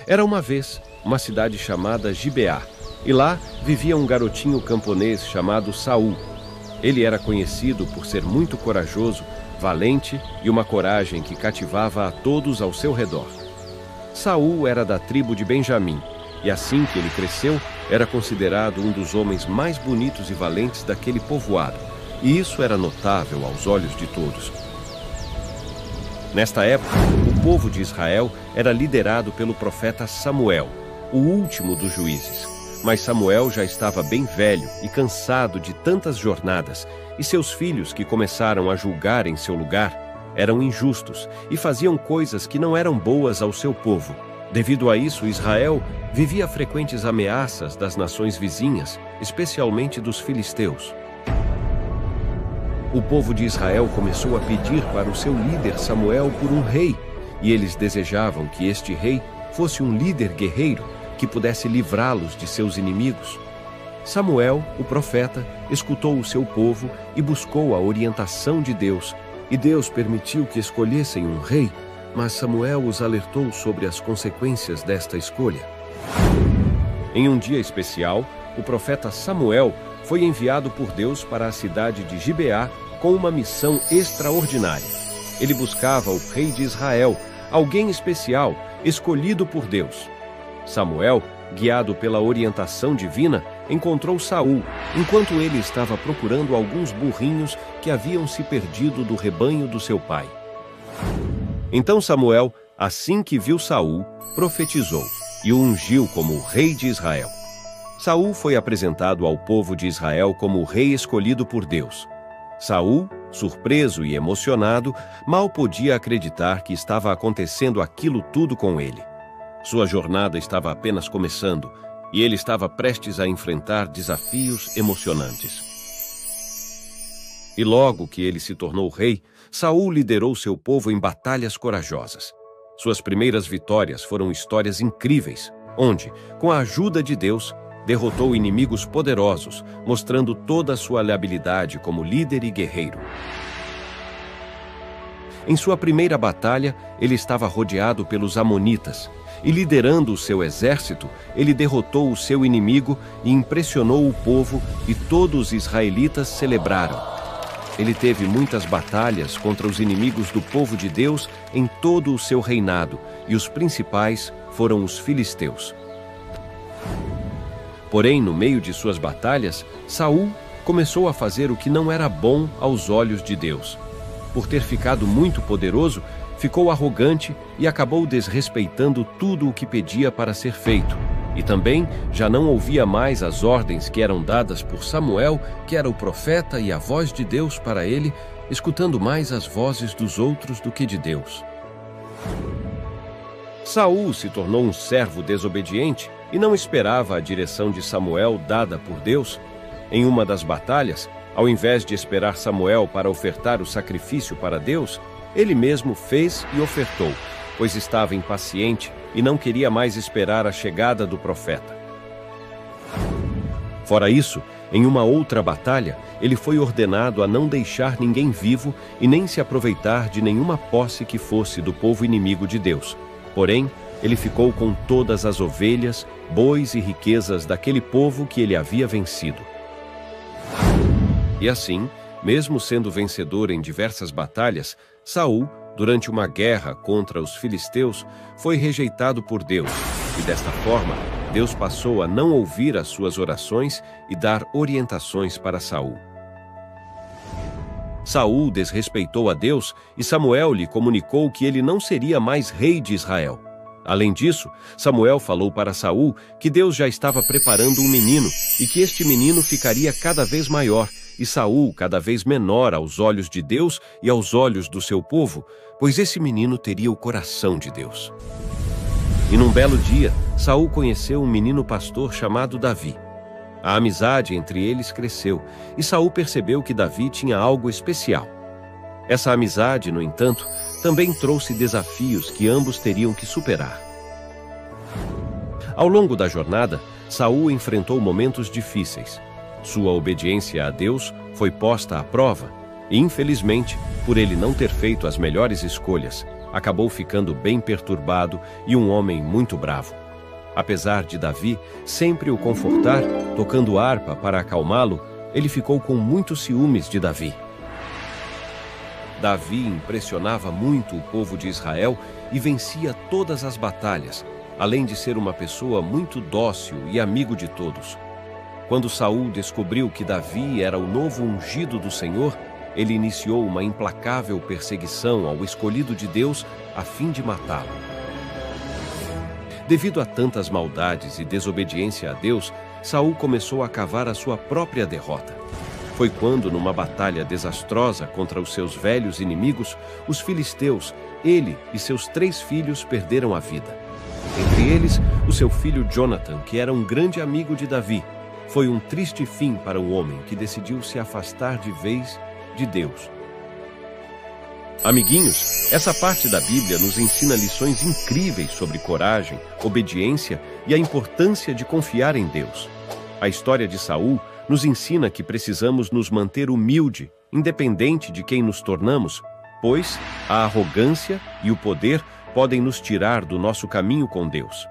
Era uma vez uma cidade chamada Gibeá, e lá vivia um garotinho camponês chamado Saul. Ele era conhecido por ser muito corajoso, valente e uma coragem que cativava a todos ao seu redor. Saul era da tribo de Benjamim, e assim que ele cresceu, era considerado um dos homens mais bonitos e valentes daquele povoado, e isso era notável aos olhos de todos. Nesta época, o povo de Israel era liderado pelo profeta Samuel, o último dos juízes. Mas Samuel já estava bem velho e cansado de tantas jornadas, e seus filhos, que começaram a julgar em seu lugar, eram injustos e faziam coisas que não eram boas ao seu povo. Devido a isso, Israel vivia frequentes ameaças das nações vizinhas, especialmente dos filisteus. O povo de Israel começou a pedir para o seu líder Samuel por um rei, e eles desejavam que este rei fosse um líder guerreiro que pudesse livrá-los de seus inimigos. Samuel, o profeta, escutou o seu povo e buscou a orientação de Deus, e Deus permitiu que escolhessem um rei, mas Samuel os alertou sobre as consequências desta escolha. Em um dia especial, o profeta Samuel foi enviado por Deus para a cidade de Gibeá com uma missão extraordinária. Ele buscava o rei de Israel, alguém especial, escolhido por Deus. Samuel, guiado pela orientação divina, encontrou Saul, enquanto ele estava procurando alguns burrinhos que haviam se perdido do rebanho do seu pai. Então Samuel, assim que viu Saul, profetizou e o ungiu como o rei de Israel. Saul foi apresentado ao povo de Israel como o rei escolhido por Deus. Saul, surpreso e emocionado, mal podia acreditar que estava acontecendo aquilo tudo com ele. Sua jornada estava apenas começando, e ele estava prestes a enfrentar desafios emocionantes. E logo que ele se tornou rei, Saul liderou seu povo em batalhas corajosas. Suas primeiras vitórias foram histórias incríveis, onde, com a ajuda de Deus, derrotou inimigos poderosos, mostrando toda a sua habilidade como líder e guerreiro. Em sua primeira batalha, ele estava rodeado pelos amonitas, e liderando o seu exército, ele derrotou o seu inimigo e impressionou o povo, e todos os israelitas celebraram. Ele teve muitas batalhas contra os inimigos do povo de Deus em todo o seu reinado, e os principais foram os filisteus. Porém, no meio de suas batalhas, Saul começou a fazer o que não era bom aos olhos de Deus. Por ter ficado muito poderoso, ficou arrogante e acabou desrespeitando tudo o que pedia para ser feito. E também já não ouvia mais as ordens que eram dadas por Samuel, que era o profeta e a voz de Deus para ele, escutando mais as vozes dos outros do que de Deus. Saul se tornou um servo desobediente e não esperava a direção de Samuel dada por Deus. Em uma das batalhas, ao invés de esperar Samuel para ofertar o sacrifício para Deus, ele mesmo fez e ofertou, pois estava impaciente e não queria mais esperar a chegada do profeta. Fora isso, em uma outra batalha, ele foi ordenado a não deixar ninguém vivo e nem se aproveitar de nenhuma posse que fosse do povo inimigo de Deus. Porém, ele ficou com todas as ovelhas, bois e riquezas daquele povo que ele havia vencido. E assim, mesmo sendo vencedor em diversas batalhas, Saul, durante uma guerra contra os filisteus, foi rejeitado por Deus, e desta forma, Deus passou a não ouvir as suas orações e dar orientações para Saul. Saul desrespeitou a Deus e Samuel lhe comunicou que ele não seria mais rei de Israel. Além disso, Samuel falou para Saul que Deus já estava preparando um menino e que este menino ficaria cada vez maior e Saul cada vez menor aos olhos de Deus e aos olhos do seu povo, pois esse menino teria o coração de Deus. E num belo dia, Saul conheceu um menino pastor chamado Davi. A amizade entre eles cresceu e Saul percebeu que Davi tinha algo especial. Essa amizade, no entanto, também trouxe desafios que ambos teriam que superar. Ao longo da jornada, Saul enfrentou momentos difíceis. Sua obediência a Deus foi posta à prova e, infelizmente, por ele não ter feito as melhores escolhas, acabou ficando bem perturbado e um homem muito bravo. Apesar de Davi sempre o confortar, tocando harpa para acalmá-lo, ele ficou com muitos ciúmes de Davi. Davi impressionava muito o povo de Israel e vencia todas as batalhas, além de ser uma pessoa muito dócil e amigo de todos. Quando Saul descobriu que Davi era o novo ungido do Senhor, ele iniciou uma implacável perseguição ao escolhido de Deus a fim de matá-lo. Devido a tantas maldades e desobediência a Deus, Saul começou a cavar a sua própria derrota. Foi quando, numa batalha desastrosa contra os seus velhos inimigos, os filisteus, ele e seus 3 filhos perderam a vida. Entre eles, o seu filho Jonathan, que era um grande amigo de Davi. Foi um triste fim para um homem que decidiu se afastar de vez de Deus. Amiguinhos, essa parte da Bíblia nos ensina lições incríveis sobre coragem, obediência e a importância de confiar em Deus. A história de Saul nos ensina que precisamos nos manter humilde, independente de quem nos tornamos, pois a arrogância e o poder podem nos tirar do nosso caminho com Deus.